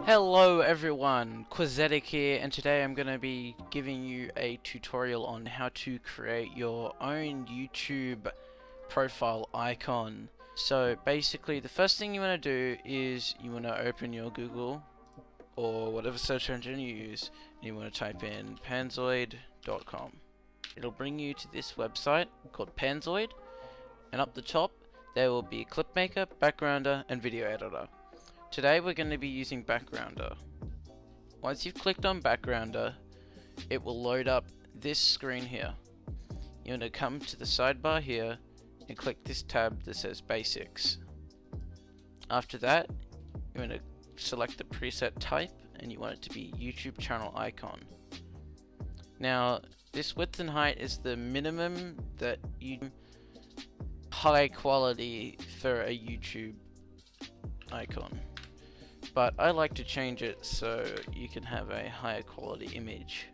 Hello everyone, Quazetiq here, and today I'm going to be giving you a tutorial on how to create your own YouTube profile icon. So basically the first thing you want to do is you want to open your Google or whatever search engine you use, and you want to type in panzoid.com. It'll bring you to this website called Panzoid, and up the top there will be Clipmaker, Backgrounder and Video Editor. Today we're going to be using Backgrounder. Once you've clicked on Backgrounder, it will load up this screen here. You're going to come to the sidebar here and click this tab that says Basics. After that, you're going to select the preset type and you want it to be YouTube channel icon. Now, this width and height is the minimum that you high quality for a YouTube icon. But I like to change it so you can have a higher quality image.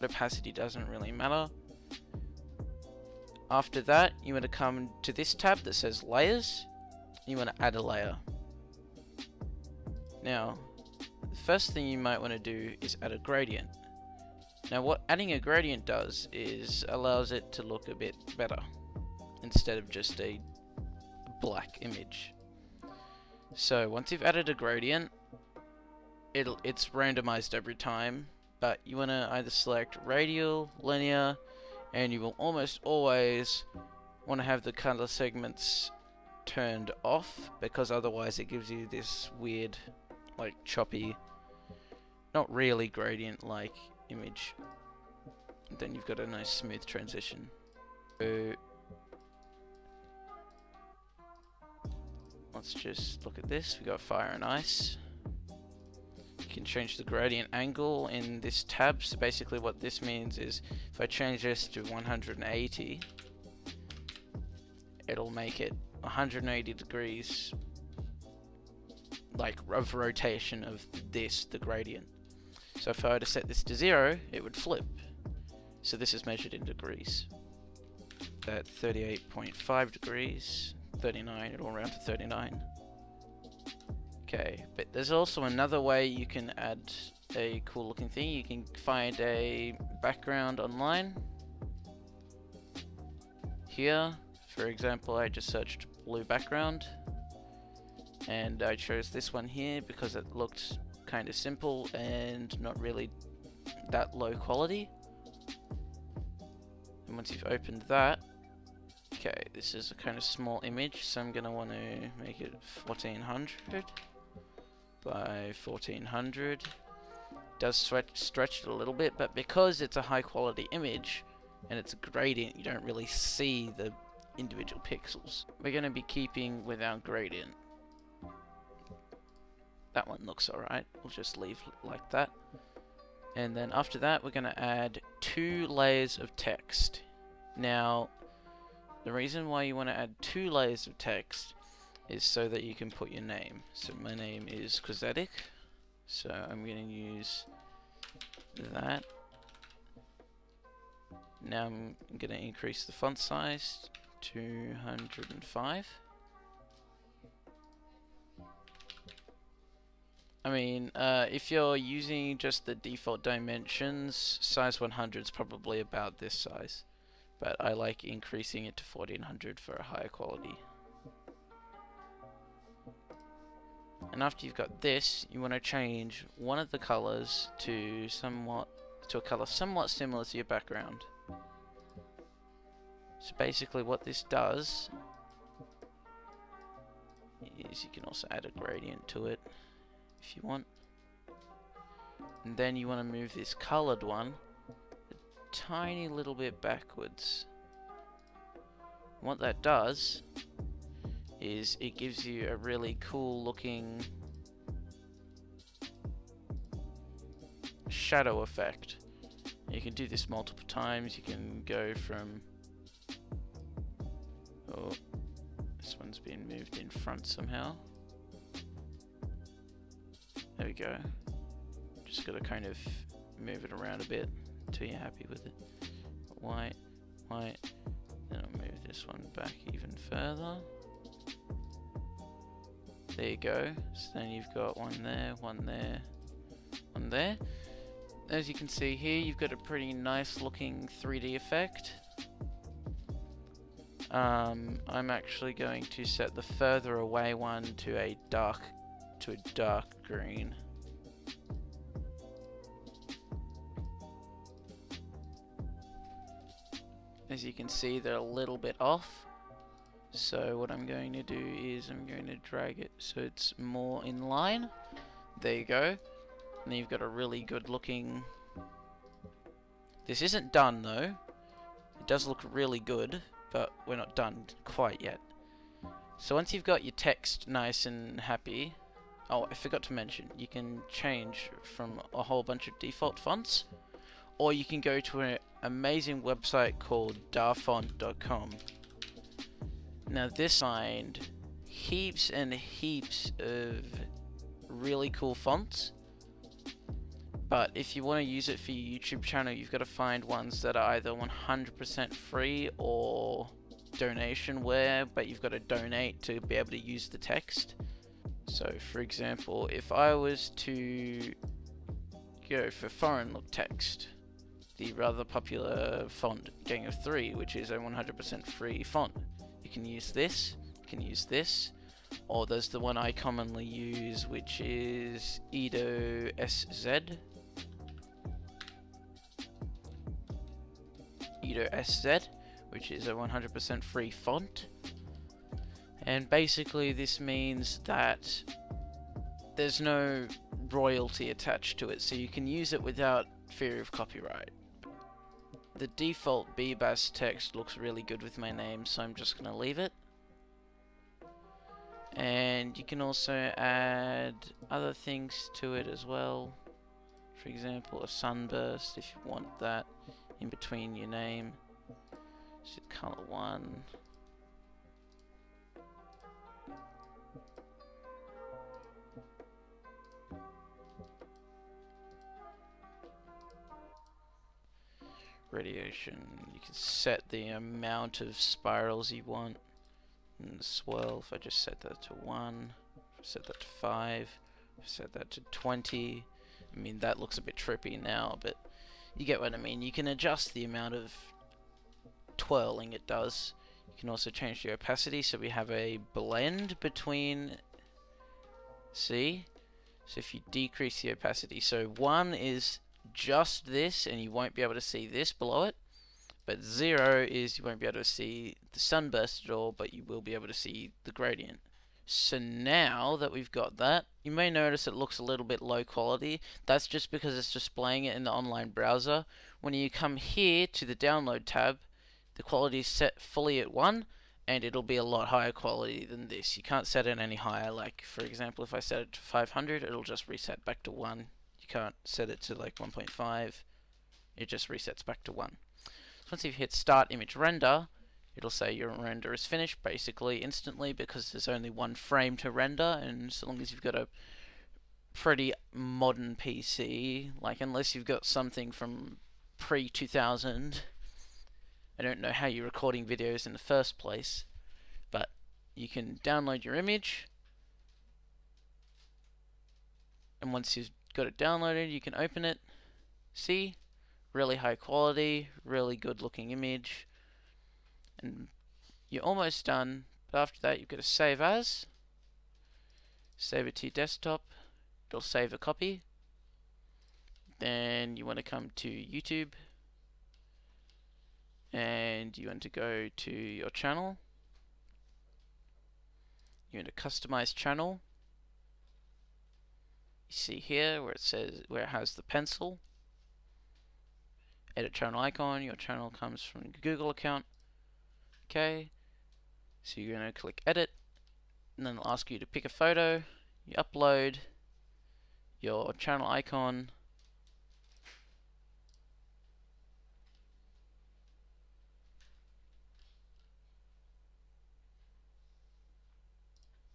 Opacity doesn't really matter. After that, you want to come to this tab that says Layers. You want to add a layer. Now, the first thing you might want to do is add a gradient. Now what adding a gradient does is allows it to look a bit better instead of just a black image. So once you've added a gradient, it's randomized every time, but you want to either select radial, linear, and you will almost always want to have the color segments turned off, because otherwise it gives you this weird, like choppy, not really gradient like image. And then you've got a nice smooth transition. So let's just look at this. We got fire and ice. You can change the gradient angle in this tab. So basically what this means is if I change this to 180, it'll make it 180 degrees like of rotation of this, the gradient. So if I were to set this to 0, it would flip. So this is measured in degrees. At 38.5 degrees, 39, it'll round to 39. Okay, but there's also another way you can add a cool looking thing. You can find a background online. Here, for example, I just searched blue background and I chose this one here because it looked kind of simple and not really that low quality. And once you've opened that, okay, this is a kind of small image, so I'm going to want to make it 1400 by 1400. Does stretch it a little bit, but because it's a high quality image and it's a gradient, you don't really see the individual pixels. We're going to be keeping with our gradient. That one looks alright, we'll just leave like that. And then after that we're going to add 2 layers of text. Now the reason why you want to add 2 layers of text is so that you can put your name. So my name is Quazetiq, so I'm going to use that. Now I'm going to increase the font size to 205. I mean, if you're using just the default dimensions, size 100 is probably about this size. But I like increasing it to 1400 for a higher quality. And after you've got this, you want to change one of the colors to a color somewhat similar to your background. So basically what this does is you can also add a gradient to it if you want. And then you want to move this colored one tiny little bit backwards. What that does is it gives you a really cool looking shadow effect. You can do this multiple times. You can go from, oh, this one's been moved in front somehow. There we go. Just gotta kind of move it around a bit until you're happy with it. White, white, then I'll move this one back even further. There you go. So then you've got one there, one there, one there. As you can see here, you've got a pretty nice looking 3D effect. I'm actually going to set the further away one to a dark green. As you can see, they're a little bit off. So what I'm going to do is I'm going to drag it so it's more in line. There you go. And you've got a really good looking... This isn't done though. It does look really good, but we're not done quite yet. So once you've got your text nice and happy... Oh, I forgot to mention, you can change from a whole bunch of default fonts, or you can go to an amazing website called darfont.com. Now this find heaps and heaps of really cool fonts, but if you want to use it for your YouTube channel, you've got to find ones that are either 100% free or donationware, but you've got to donate to be able to use the text. So for example, if I was to go for foreign look text, the rather popular font Gang of 3, which is a 100% free font, you can use this, you can use this, or there's the one I commonly use, which is Edo SZ. Edo SZ, which is a 100% free font. And basically this means that there's no royalty attached to it, so you can use it without fear of copyright. The default BBAS text looks really good with my name, so I'm just going to leave it. And you can also add other things to it as well. For example, a sunburst if you want that in between your name. So color 1. Radiation, you can set the amount of spirals you want, and the swirl, if I just set that to 1, set that to 5, set that to 20, I mean that looks a bit trippy now, but you get what I mean. You can adjust the amount of twirling it does. You can also change the opacity, so we have a blend between, see? So if you decrease the opacity, so 1 is just this and you won't be able to see this below it, but 0 is you won't be able to see the sunburst at all, but you will be able to see the gradient. So now that we've got that, you may notice it looks a little bit low quality. That's just because it's displaying it in the online browser. When you come here to the download tab, the quality is set fully at 1 and it'll be a lot higher quality than this. You can't set it any higher. Like for example, if I set it to 500, it'll just reset back to 1. You can't set it to like 1.5, it just resets back to 1. So once you hit start image render, it'll say your render is finished basically instantly, because there's only one frame to render, and so long as you've got a pretty modern PC, like unless you've got something from pre-2000, I don't know how you're recording videos in the first place, but you can download your image, and once you've got it downloaded, you can open it. See? Really high quality, really good looking image. And you're almost done, but after that you've got to save as. Save it to your desktop. It'll save a copy. Then you want to come to YouTube. And you want to go to your channel. You want to customize channel. You see here where it says, where it has the pencil. Edit channel icon. Your channel comes from your Google account. Okay. So you're going to click edit, and then it'll ask you to pick a photo. You upload your channel icon.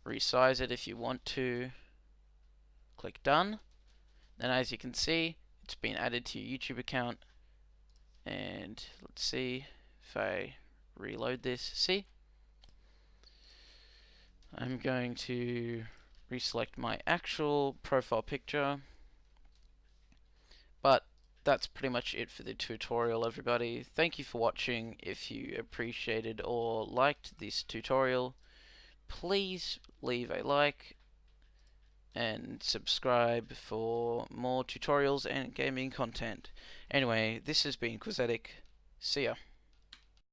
Resize it if you want to. Click done. Then as you can see, it's been added to your YouTube account. And let's see if I reload this. See? I'm going to reselect my actual profile picture. But that's pretty much it for the tutorial, everybody. Thank you for watching. If you appreciated or liked this tutorial, please leave a like and subscribe for more tutorials and gaming content. Anyway, this has been Quazetiq. See ya.